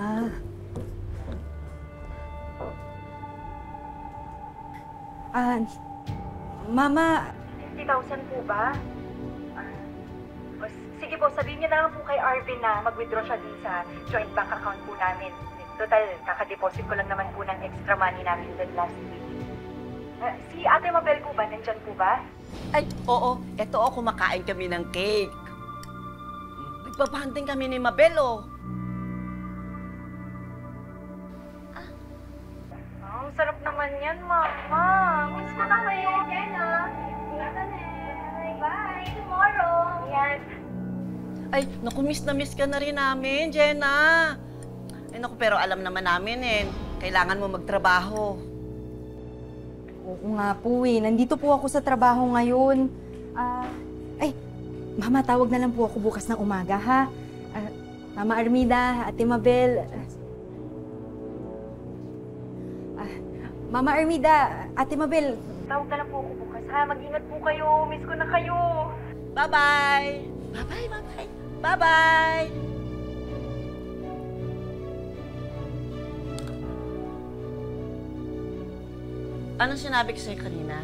Ma. Mama. 50,000 po ba? Sige po, sabihin niyo na lang po kay Arvin na mag-withdraw siya din sa joint bank account po namin. Total, kakadeposit ko lang naman po ng extra money namin din last week. Si Ate Mabel po ba? Nandyan po ba? Ay, oo. Eto, kumakain kami ng cake. Nagpapahanteng kami ni Mabel, oh. Ang sarap naman yan, Mama. Miss ko na kayo. Jenna. Bye. Tomorrow. Yan. Ay, naku, miss na miss ka na rin namin, Jenna. Ay, naku, pero alam naman namin, kailangan mo magtrabaho. Oo nga po eh. Nandito po ako sa trabaho ngayon. Mama, tawag na lang po ako bukas ng umaga, ha? Mama Armida, Ate Mabel. Mama Armida, Ate Mabel. Tawag na lang po ako bukas, ha? Mag-ingat po kayo. Miss ko na kayo. Bye-bye! Bye-bye, bye-bye! Bye-bye! Anong sinabi ko sa'yo kanina?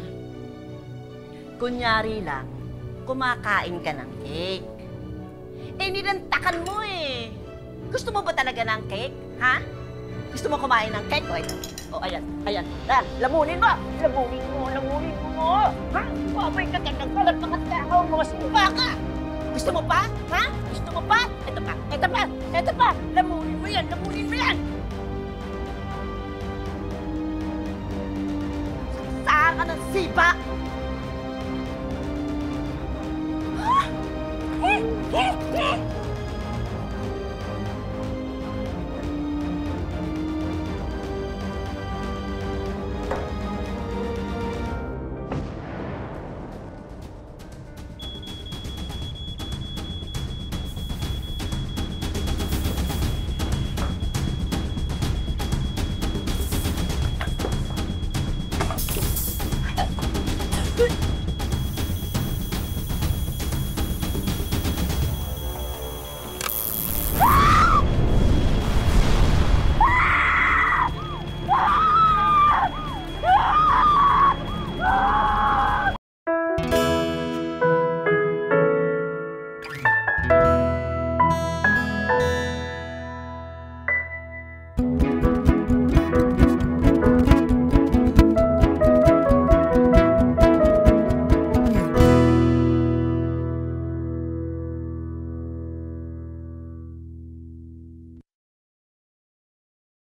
Kunyari lang, kumakain ka ng cake. Nilantakan mo eh. Gusto mo ba talaga ng cake? Ha? Gusto mo kumain ng cake? O, ito. O, ayan, ayan. Lamunin mo! Lamunin mo! Lamunin mo! Ha? Wapoy ka kagat mga tao! Mga sumpa ka! Gusto mo pa? Ha? Gusto mo pa? Ito pa! Ito pa! Ito pa! Lamunin mo yan! Lamunin mo yan! Saan ka ng siba?